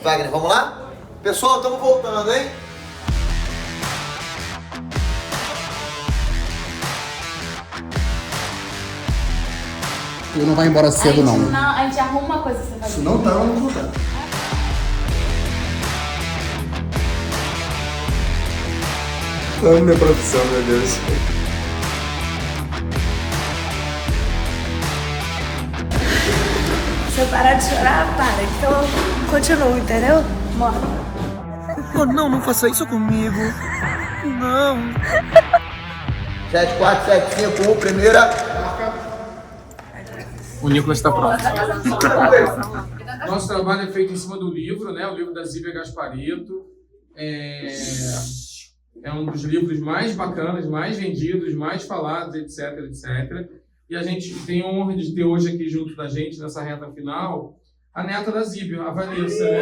Wagner, vamos lá? Pessoal, estamos voltando, hein? Eu não vai embora cedo, não. A gente arruma uma coisa pra você fazer. Se não tá, eu não vou dar. Amo minha profissão, meu Deus. Se eu parar de chorar, para. Então eu continuo, entendeu? Bora. Oh, não faça isso comigo. Não. 7, 4, 7, 5, 1, primeira. O Nicolas está pronto. Nosso trabalho é feito em cima do livro, né? O livro da Zívia Gasparetto. É um dos livros mais bacanas, mais vendidos, mais falados, etc, etc. E a gente tem a honra de ter hoje aqui junto da gente, nessa reta final, a neta da Zívia, a Vanessa, né?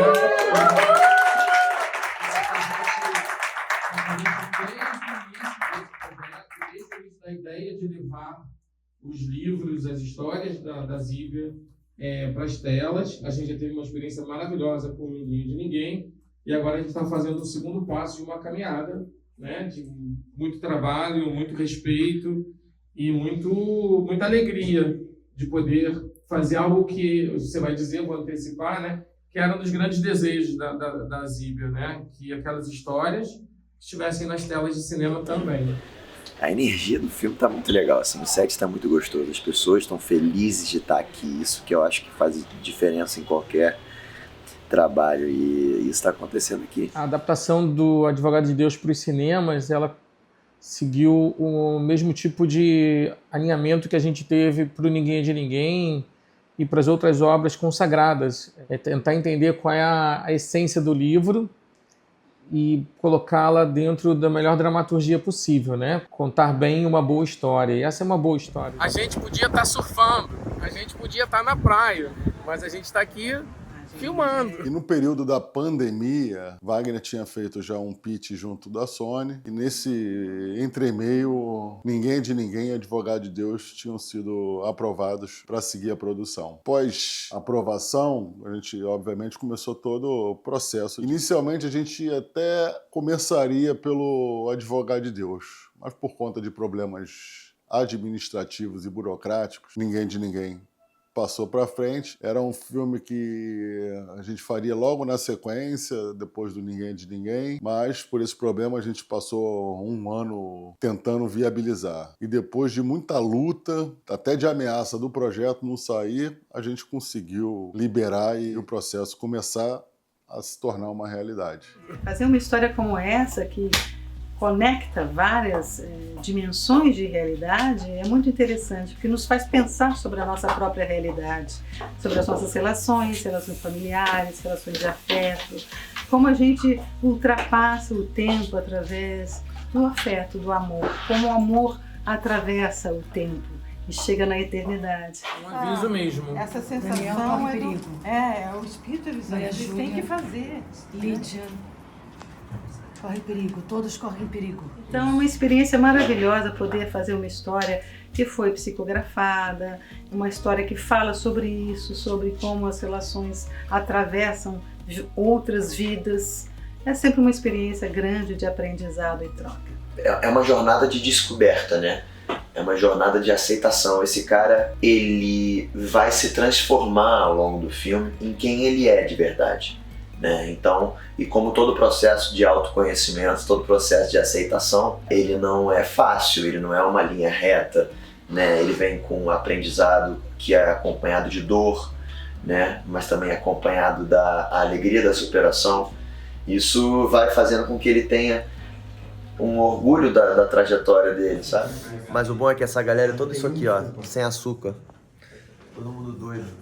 Desde o início da ideia de levar os livros, as histórias da Zívia para as telas. A gente já teve uma experiência maravilhosa com o Ninguém de Ninguém. E agora a gente está fazendo o segundo passo de uma caminhada, né, de muito trabalho, muito respeito e muita alegria de poder fazer algo que, você vai dizer, vou antecipar, né, que era um dos grandes desejos da Zívia, né, que aquelas histórias estivessem nas telas de cinema também. A energia do filme tá muito legal, assim, o set tá muito gostoso, as pessoas estão felizes de estar aqui, isso que eu acho que faz diferença em qualquer trabalho, e isso está acontecendo aqui. A adaptação do Advogado de Deus para os cinemas, ela seguiu o mesmo tipo de alinhamento que a gente teve para o Ninguém é de Ninguém e para as outras obras consagradas. É tentar entender qual é a essência do livro e colocá-la dentro da melhor dramaturgia possível, né? Contar bem uma boa história. E essa é uma boa história. A gente podia estar surfando, a gente podia estar na praia, mas a gente está aqui filmando. E no período da pandemia, Wagner tinha feito já um pitch junto da Sony, e nesse entremeio, Ninguém é de Ninguém e Advogado de Deus tinham sido aprovados para seguir a produção. Após aprovação, a gente obviamente começou todo o processo. Inicialmente a gente até começaria pelo Advogado de Deus, mas por conta de problemas administrativos e burocráticos, Ninguém é de Ninguém passou para frente. Era um filme que a gente faria logo na sequência, depois do Ninguém é de Ninguém, mas por esse problema a gente passou um ano tentando viabilizar. E depois de muita luta, até de ameaça do projeto não sair, a gente conseguiu liberar e o processo começar a se tornar uma realidade. Fazer uma história como essa, que conecta várias dimensões de realidade, é muito interessante, porque nos faz pensar sobre a nossa própria realidade, sobre as nossas relações familiares, relações de afeto, como a gente ultrapassa o tempo através do afeto, do amor, como o amor atravessa o tempo e chega na eternidade. Um aviso mesmo. Essa sensação é o espírito avisando, a gente tem que fazer. Lídia. Corre perigo, todos correm perigo. Então, uma experiência maravilhosa poder fazer uma história que foi psicografada, uma história que fala sobre isso, sobre como as relações atravessam outras vidas. É sempre uma experiência grande de aprendizado e troca. É uma jornada de descoberta, né? É uma jornada de aceitação. Esse cara, ele vai se transformar ao longo do filme em quem ele é de verdade. Né? Então, e como todo processo de autoconhecimento, todo processo de aceitação, ele não é fácil, ele não é uma linha reta, né? Ele vem com um aprendizado que é acompanhado de dor, né? Mas também acompanhado da alegria da superação. Isso vai fazendo com que ele tenha um orgulho da trajetória dele, sabe? Mas o bom é que essa galera é toda isso aqui, ó, sem açúcar. Todo mundo doido.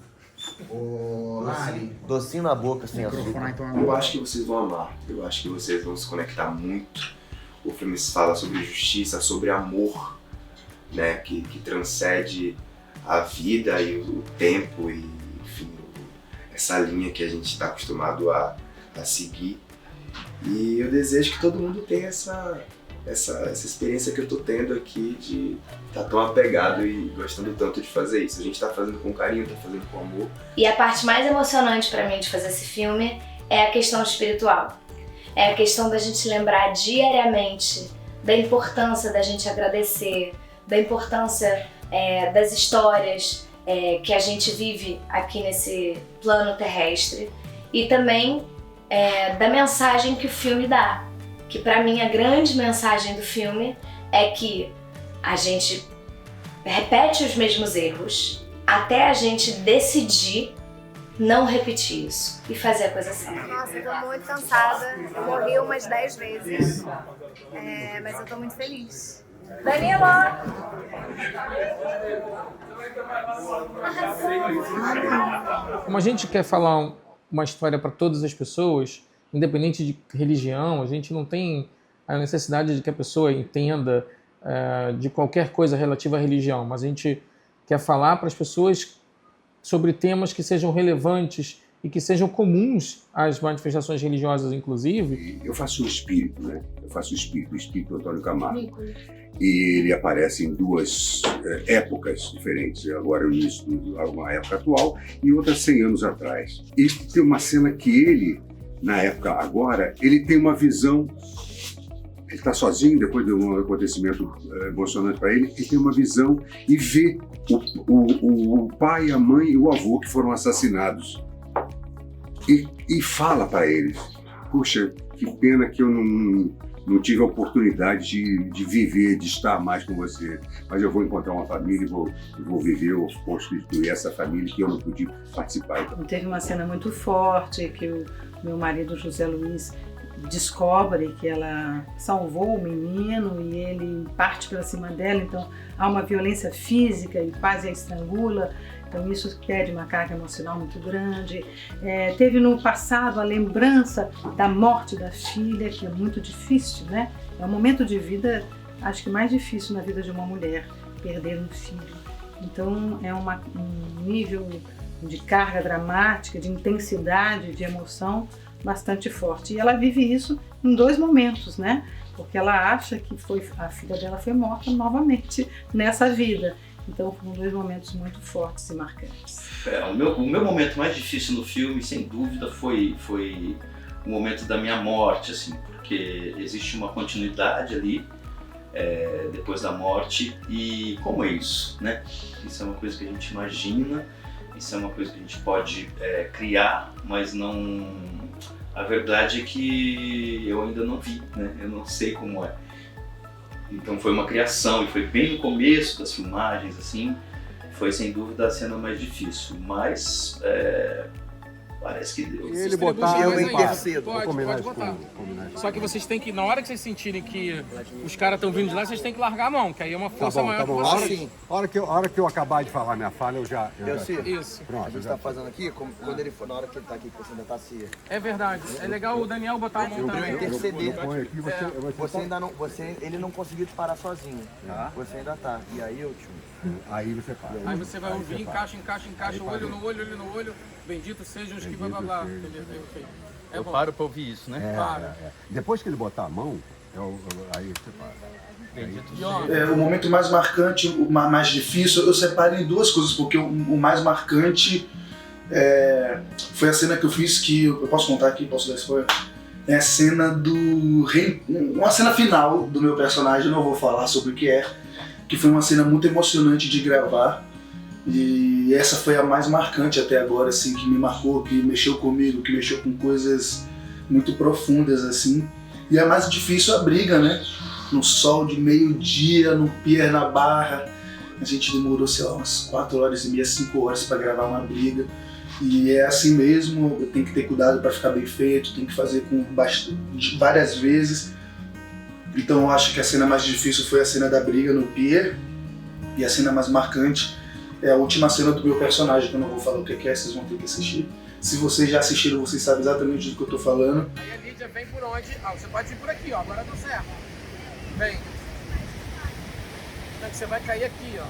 Docinho na boca, sem açúcar. Eu acho que vocês vão amar, eu acho que vocês vão se conectar muito. O filme fala sobre justiça, sobre amor, né, que transcende a vida e o tempo e, enfim, essa linha que a gente está acostumado a seguir. E eu desejo que todo mundo tenha essa experiência que eu tô tendo aqui de estar tão apegado e gostando tanto de fazer isso. A gente tá fazendo com carinho, tá fazendo com amor. E a parte mais emocionante pra mim de fazer esse filme é a questão espiritual. É a questão da gente lembrar diariamente da importância da gente agradecer, da importância das histórias que a gente vive aqui nesse plano terrestre e também da mensagem que o filme dá. Que para mim a grande mensagem do filme é que a gente repete os mesmos erros até a gente decidir não repetir isso e fazer a coisa certa. Nossa, eu tô muito cansada. Eu morri umas 10 vezes. Mas eu tô muito feliz. Danilo! Como a gente quer falar uma história para todas as pessoas, independente de religião, a gente não tem a necessidade de que a pessoa entenda de qualquer coisa relativa à religião, mas a gente quer falar para as pessoas sobre temas que sejam relevantes e que sejam comuns às manifestações religiosas, inclusive. Eu faço o espírito, né? Eu faço o espírito Antônio Camargo. E ele aparece em duas épocas diferentes. Agora no início de uma época atual e outra 100 anos atrás. E tem uma cena que ele, na época agora, ele tem uma visão. Ele está sozinho depois de um acontecimento emocionante para ele. Ele tem uma visão e vê o pai, a mãe e o avô que foram assassinados. E fala para eles: puxa, que pena que eu não tive a oportunidade de viver, de estar mais com você. Mas eu vou encontrar uma família e vou viver ou constituir essa família que eu não pude participar. Então. Teve uma cena muito forte que o meu marido José Luiz descobre que ela salvou o menino e ele parte para cima dela, então há uma violência física e quase a estrangula, então isso pede uma carga emocional muito grande. Teve no passado a lembrança da morte da filha, que é muito difícil, né? É um momento de vida, acho que mais difícil na vida de uma mulher, perder um filho. Então é um nível de carga dramática, de intensidade, de emoção bastante forte. E ela vive isso em 2 momentos, né? Porque ela acha que a filha dela foi morta novamente nessa vida. Então foram 2 momentos muito fortes e marcantes. O meu momento mais difícil no filme, sem dúvida, foi o momento da minha morte, assim, porque existe uma continuidade ali depois da morte. E como é isso, né? Isso é uma coisa que a gente imagina, isso é uma coisa que a gente pode criar, mas não... A verdade é que eu ainda não vi, né? Eu não sei como é. Então foi uma criação e foi bem no começo das filmagens, assim. Foi sem dúvida a cena mais difícil, mas parece que deu. Ele botar, eu intercedo. Pode botar. Só que vocês têm que, na hora que vocês sentirem que os caras estão vindo de lá, vocês têm que largar a mão, que aí é uma força maior que vocês. A hora que eu acabar de falar minha fala, eu já... Isso. Pronto, A gente tá fazendo aqui, quando ele for, na hora que ele tá aqui, que você ainda tá se... É verdade. É legal o Daniel botar a mão também. interceder. Aqui, ele não conseguiu te parar sozinho. Você ainda tá. E aí eu te... Aí você para. Aí você vai ouvir, encaixa, olho no olho. Bendito sejam os que blá blá blá. Eu paro para ouvir isso, né? Depois que ele botar a mão, aí você para. O momento mais marcante, o mais difícil, eu separo em 2 coisas, porque o mais marcante foi a cena que eu fiz, que eu posso contar aqui, posso dar spoiler? É a cena uma cena final do meu personagem, não vou falar sobre o que foi uma cena muito emocionante de gravar. E essa foi a mais marcante até agora, assim, que me marcou, que mexeu comigo, que mexeu com coisas muito profundas, assim. E a mais difícil a briga, né? No sol de meio-dia, no pier na Barra. A gente demorou, sei lá, umas 4 horas e meia, 5 horas para gravar uma briga. E é assim mesmo, tem que ter cuidado para ficar bem feito, tem que fazer várias vezes. Então eu acho que a cena mais difícil foi a cena da briga no pier. E a cena mais marcante é a última cena do meu personagem, que eu não vou falar o que é, vocês vão ter que assistir. Se vocês já assistiram, vocês sabem exatamente do que eu tô falando. Aí a Lídia vem por onde? Você pode vir por aqui, ó. Agora deu certo. Vem. Você vai cair aqui, ó.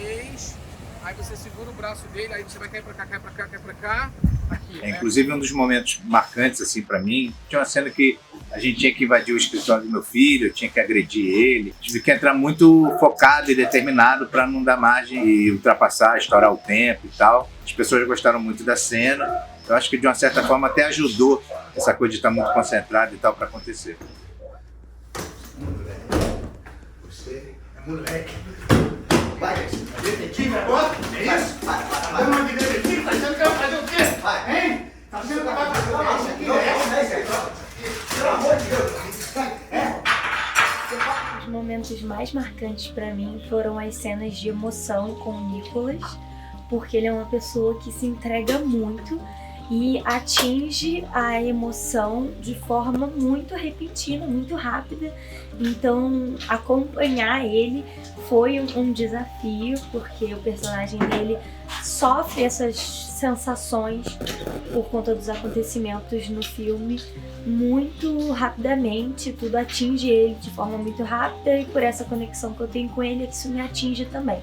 3. Aí você segura o braço dele, aí você vai cair pra cá, cai pra cá. Aqui, né? Inclusive um dos momentos marcantes, assim, pra mim, tinha uma cena que a gente tinha que invadir o escritório do meu filho, eu tinha que agredir ele. Tive que entrar muito focado e determinado para não dar margem e ultrapassar, estourar o tempo e tal. As pessoas gostaram muito da cena Eu acho que de uma certa forma até ajudou essa coisa de estar muito concentrado e tal para acontecer. Você é moleque. Vai, detetive agora? É isso? Vai, uma de detetive, tá achando que vai fazer o quê? Vai, hein? Tá achando que vai fazer o quê? Isso aqui é. Pelo amor de Deus. Os momentos mais marcantes pra mim foram as cenas de emoção com o Nicolas, porque ele é uma pessoa que se entrega muito e atinge a emoção de forma muito repentina, muito rápida. Então, acompanhar ele foi um desafio, porque o personagem dele sofre essas sensações por conta dos acontecimentos no filme muito rapidamente, tudo atinge ele de forma muito rápida, e por essa conexão que eu tenho com ele, isso me atinge também.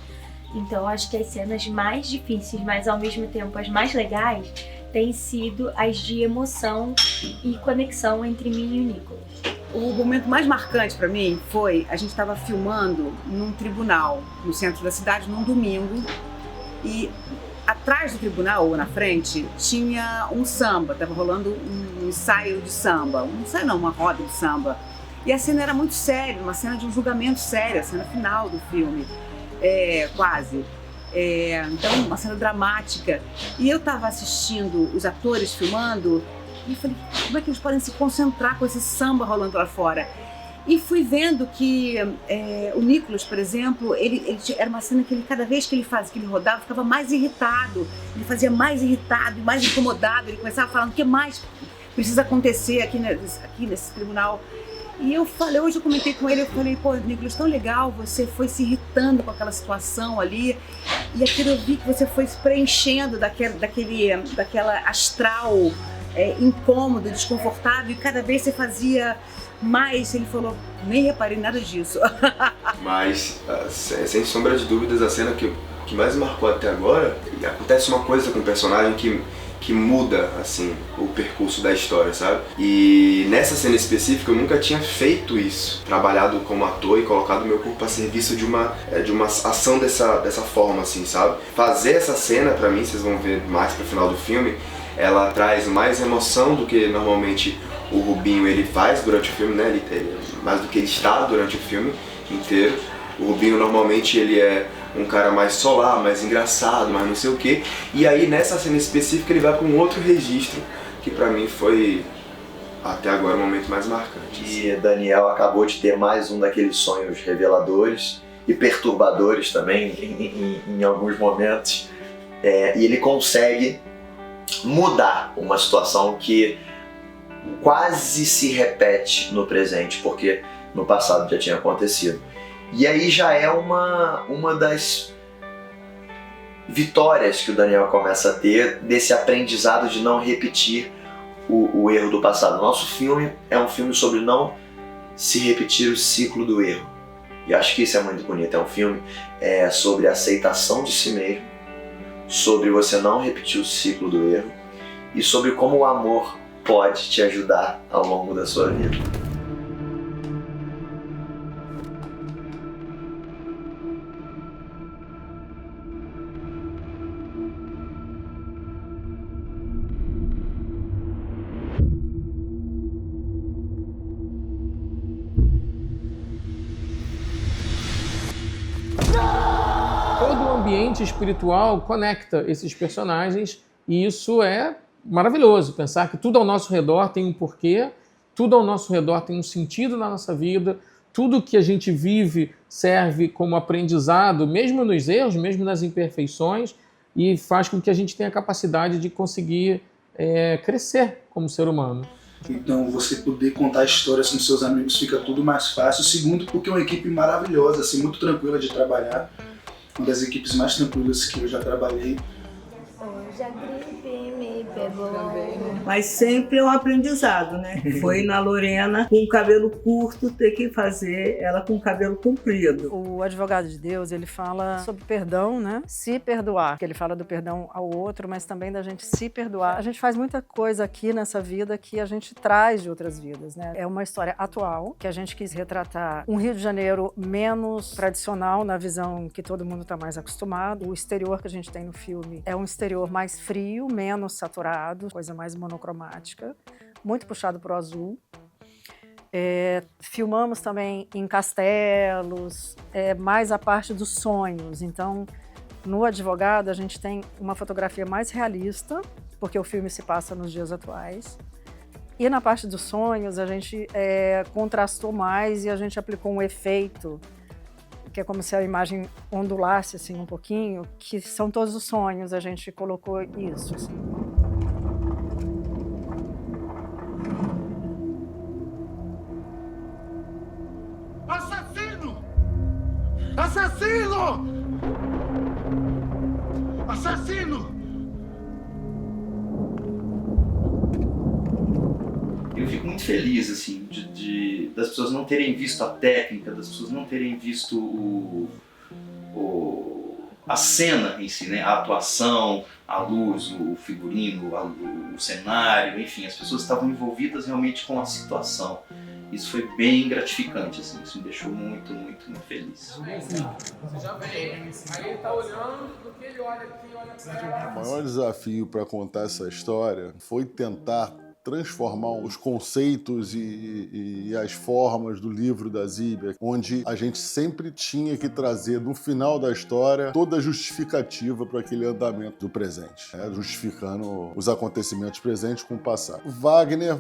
Então, acho que as cenas mais difíceis, mas ao mesmo tempo as mais legais, têm sido as de emoção e conexão entre mim e o Nicolas. O momento mais marcante para mim foi, a gente estava filmando num tribunal no centro da cidade num domingo, e atrás do tribunal, ou na frente, tinha um samba, estava rolando um ensaio de samba, um ensaio não, uma roda de samba. E a cena era muito séria, uma cena de um julgamento sério, a cena final do filme, quase. Então, uma cena dramática. E eu estava assistindo os atores filmando e falei, como é que eles podem se concentrar com esse samba rolando lá fora? E fui vendo que o Nicolas, por exemplo, ele era uma cena que ele, cada vez que ele rodava, ficava mais irritado. Ele fazia mais irritado e mais incomodado. Ele começava falando o que mais precisa acontecer aqui nesse tribunal. E eu falei, hoje eu comentei com ele, eu falei, pô, Nicolas, tão legal, você foi se irritando com aquela situação ali, e aquilo eu vi que você foi se preenchendo daquela astral incômodo, desconfortável, e cada vez você fazia mais. Ele falou, nem reparei nada disso. Mas, sem sombra de dúvidas, a cena que mais marcou até agora, acontece uma coisa com o personagem que muda, assim, o percurso da história, sabe? E nessa cena específica eu nunca tinha feito isso, trabalhado como ator e colocado meu corpo a serviço de uma ação dessa forma, assim, sabe? Fazer essa cena, pra mim, vocês vão ver mais pro final do filme, ela traz mais emoção do que normalmente o Rubinho ele faz durante o filme, né? Mais do que ele está durante o filme inteiro. O Rubinho normalmente ele é um cara mais solar, mais engraçado, mais não sei o quê. E aí nessa cena específica ele vai para um outro registro que pra mim foi até agora o momento mais marcante. E Daniel acabou de ter mais um daqueles sonhos reveladores e perturbadores também em alguns momentos. E ele consegue mudar uma situação que quase se repete no presente, porque no passado já tinha acontecido. E aí já é uma das vitórias que o Daniel começa a ter desse aprendizado de não repetir o erro do passado. Nosso filme é um filme sobre não se repetir o ciclo do erro. E acho que isso é muito bonito. É um filme sobre a aceitação de si mesmo, sobre você não repetir o ciclo do erro e sobre como o amor pode te ajudar ao longo da sua vida. Todo o ambiente espiritual conecta esses personagens e isso é maravilhoso. Pensar que tudo ao nosso redor tem um porquê, tudo ao nosso redor tem um sentido na nossa vida, tudo que a gente vive serve como aprendizado, mesmo nos erros, mesmo nas imperfeições, e faz com que a gente tenha a capacidade de conseguir crescer como ser humano. Então, você poder contar histórias com seus amigos fica tudo mais fácil. Segundo, porque é uma equipe maravilhosa, assim, muito tranquila de trabalhar. Uma das equipes mais tranquilas que eu já trabalhei. Hoje a gripe me pegou. Mas sempre é um aprendizado, né? Foi na Lorena, com o cabelo curto, ter que fazer ela com o cabelo comprido. O Advogado de Deus, ele fala sobre perdão, né? Se perdoar. Ele fala do perdão ao outro, mas também da gente se perdoar. A gente faz muita coisa aqui nessa vida que a gente traz de outras vidas, né? É uma história atual, que a gente quis retratar um Rio de Janeiro menos tradicional, na visão que todo mundo está mais acostumado. O exterior que a gente tem no filme é um exterior mais frio, menos saturado, coisa mais monocromática, muito puxado para o azul. Filmamos também em castelos, mais a parte dos sonhos. Então, no Advogado, a gente tem uma fotografia mais realista, porque o filme se passa nos dias atuais. E na parte dos sonhos, a gente contrastou mais e a gente aplicou um efeito, que é como se a imagem ondulasse assim, um pouquinho, que são todos os sonhos, a gente colocou isso. Assim. Assassino! Assassino! Assassino! Eu fico muito feliz, assim, das pessoas não terem visto a técnica, das pessoas não terem visto a cena em si, né? A atuação, a luz, o figurino, o cenário, enfim, as pessoas estavam envolvidas realmente com a situação. Isso foi bem gratificante, assim, isso me deixou muito, muito, muito feliz. Você já vem, aí ele tá olhando, do que ele olha aqui, olha pra... O maior desafio para contar essa história foi tentar transformar os conceitos e as formas do livro da Zíbia, onde a gente sempre tinha que trazer no final da história toda a justificativa para aquele andamento do presente, justificando os acontecimentos presentes com o passado. O Wagner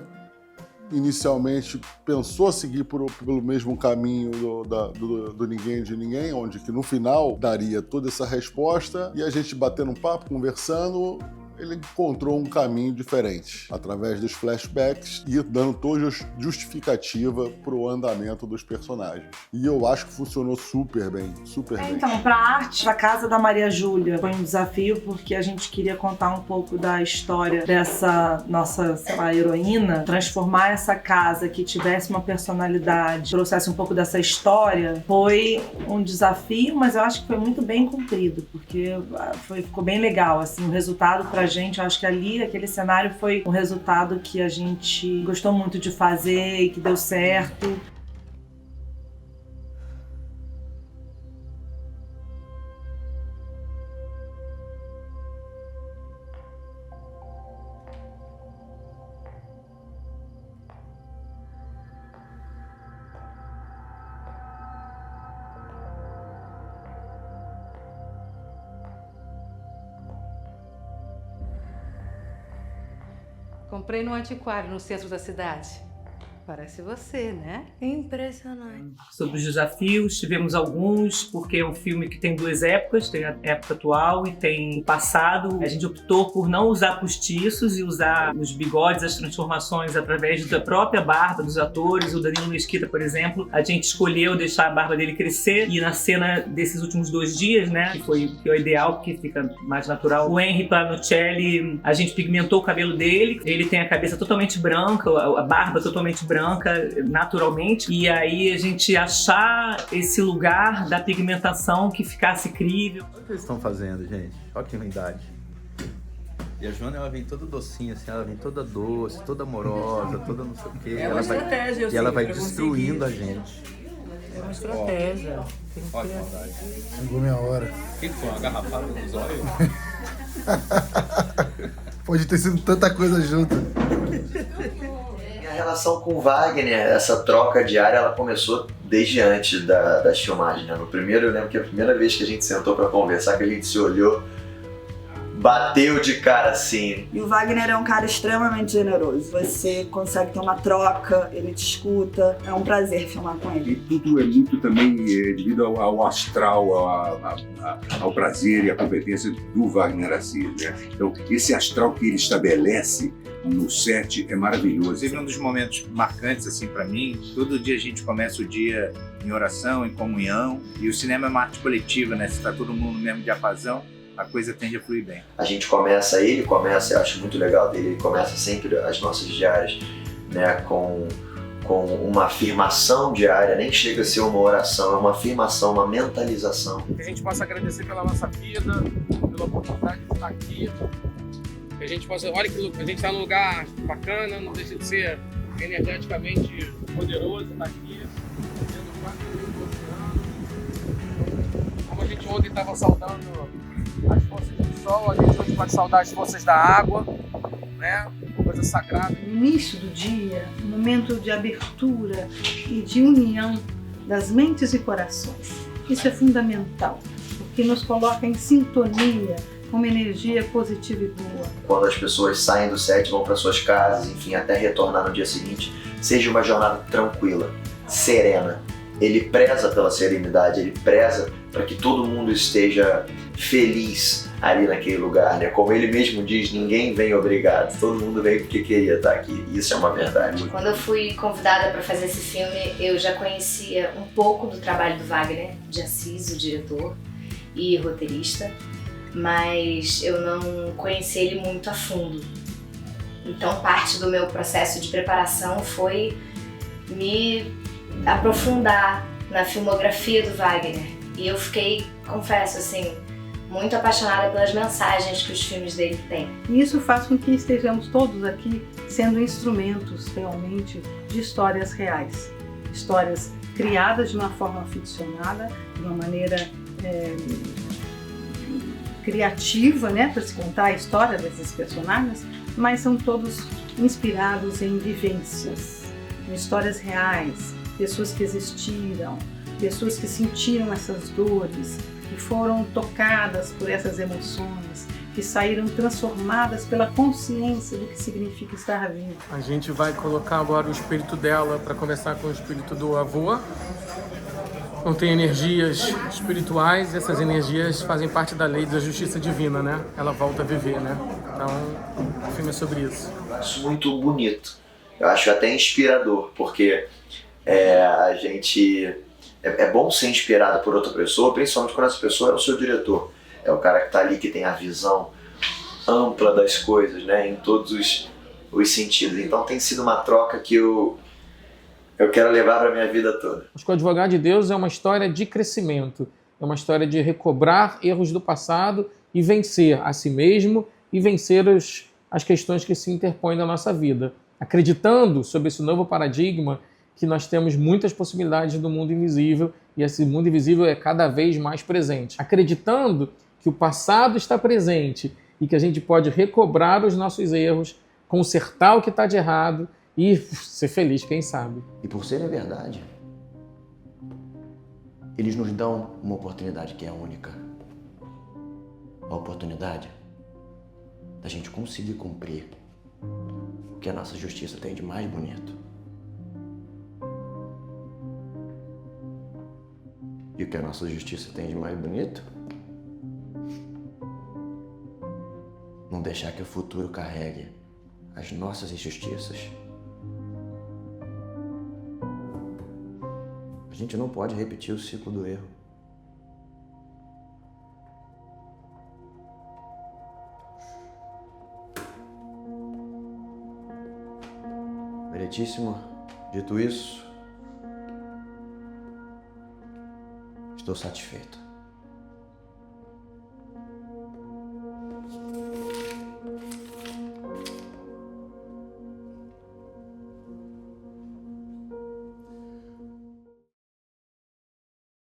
inicialmente pensou seguir pelo mesmo caminho do Ninguém de Ninguém, onde que no final daria toda essa resposta, e a gente batendo um papo, conversando, ele encontrou um caminho diferente, através dos flashbacks e dando toda justificativa pro andamento dos personagens. E eu acho que funcionou super bem, super bem. Então, pra arte, a Casa da Maria Júlia foi um desafio, porque a gente queria contar um pouco da história dessa nossa, sei lá, heroína, transformar essa casa que tivesse uma personalidade, trouxesse um pouco dessa história, foi um desafio, mas eu acho que foi muito bem cumprido, porque ficou bem legal, assim, o resultado pra gente, eu acho que ali, aquele cenário foi um resultado que a gente gostou muito de fazer e que deu certo. Comprei no antiquário, no centro da cidade. Parece você, né? Impressionante. Sobre os desafios, tivemos alguns, porque é um filme que tem duas épocas, tem a época atual e tem o passado. A gente optou por não usar postiços e usar os bigodes, as transformações através da própria barba dos atores. O Danilo Mesquita, por exemplo, a gente escolheu deixar a barba dele crescer, e na cena desses últimos 2 dias, né, que é o ideal, porque fica mais natural, o Henry Panocelli, a gente pigmentou o cabelo dele, ele tem a cabeça totalmente branca, a barba totalmente branca, naturalmente, e aí a gente achar esse lugar da pigmentação que ficasse crível. O que eles estão fazendo, gente? Olha que ruindade. E a Joana, ela vem toda docinha, assim, ela vem toda doce, toda amorosa, toda não sei o quê. É uma estratégia, e ela vai pra destruindo conseguir. a gente. É uma estratégia. Olha que vontade. Chegou minha hora. O que foi? Uma garrafada nos olhos? Pode ter sido tanta coisa junto. A relação com o Wagner, essa troca diária, ela começou desde antes das filmagens, né? No primeiro, eu lembro que a primeira vez que a gente sentou pra conversar, que a gente se olhou, bateu de cara assim. E o Wagner é um cara extremamente generoso. Você consegue ter uma troca, ele te escuta. É um prazer filmar com ele. E tudo é muito também devido ao astral, ao prazer e à competência do Wagner Assis, né? Então, esse astral que ele estabelece no set é maravilhoso. Inclusive, um dos momentos marcantes assim para mim, todo dia a gente começa o dia em oração, em comunhão, e o cinema é uma arte coletiva, né? Se tá todo mundo no mesmo diapasão, a coisa tende a fluir bem. A gente começa, eu acho muito legal dele, ele começa sempre as nossas diárias, né, com uma afirmação diária, nem chega a ser uma oração, é uma afirmação, uma mentalização. Que a gente possa agradecer pela nossa vida, pela oportunidade de estar aqui. Que a gente possa, olha que a gente está num lugar bacana, não deixa de ser energeticamente poderoso estar aqui, tendo 4 minutos do oceano. Como a gente ontem estava saudando as forças do sol, a gente hoje pode saudar as forças da água, né? Coisa sagrada. No início do dia, um momento de abertura e de união das mentes e corações. Isso é fundamental, porque nos coloca em sintonia com uma energia positiva e boa. Quando as pessoas saem do set, vão para suas casas, enfim, até retornar no dia seguinte, seja uma jornada tranquila, serena. Ele preza pela serenidade, ele preza para que todo mundo esteja feliz ali naquele lugar, né? Como ele mesmo diz, ninguém vem obrigado, todo mundo veio porque queria estar aqui. Isso é uma verdade. Quando eu fui convidada para fazer esse filme, eu já conhecia um pouco do trabalho do Wagner de Assis, o diretor e roteirista, mas eu não conheci ele muito a fundo. Então parte do meu processo de preparação foi me aprofundar na filmografia do Wagner. E eu fiquei, confesso assim, muito apaixonada pelas mensagens que os filmes dele têm. E isso faz com que estejamos todos aqui sendo instrumentos realmente de histórias reais. Histórias criadas de uma forma ficcionada, de uma maneira criativa, né, para se contar a história desses personagens, mas são todos inspirados em vivências, em histórias reais, pessoas que existiram, pessoas que sentiram essas dores, que foram tocadas por essas emoções, que saíram transformadas pela consciência do que significa estar vivo. A gente vai colocar agora o espírito dela para conversar com o espírito do avô. Não tem energias espirituais, essas energias fazem parte da lei da justiça divina, né? Ela volta a viver, né? Então, o filme é sobre isso. Eu acho muito bonito, eu acho até inspirador, porque a gente... É bom ser inspirado por outra pessoa, principalmente quando essa pessoa é o seu diretor. É o cara que está ali, que tem a visão ampla das coisas, né? Em todos os sentidos. Então tem sido uma troca que eu quero levar para a minha vida toda. Acho que o Advogado de Deus é uma história de crescimento. É uma história de recobrar erros do passado e vencer a si mesmo e vencer as questões que se interpõem na nossa vida. Acreditando sobre esse novo paradigma que nós temos muitas possibilidades do mundo invisível e esse mundo invisível é cada vez mais presente. Acreditando que o passado está presente e que a gente pode recobrar os nossos erros, consertar o que está de errado e ser feliz, quem sabe. E por ser a verdade, eles nos dão uma oportunidade que é única. A oportunidade da gente conseguir cumprir o que a nossa justiça tem de mais bonito. E o que a nossa justiça tem de mais bonito? Não deixar que o futuro carregue as nossas injustiças. A gente não pode repetir o ciclo do erro. Meritíssimo, dito isso, estou satisfeito.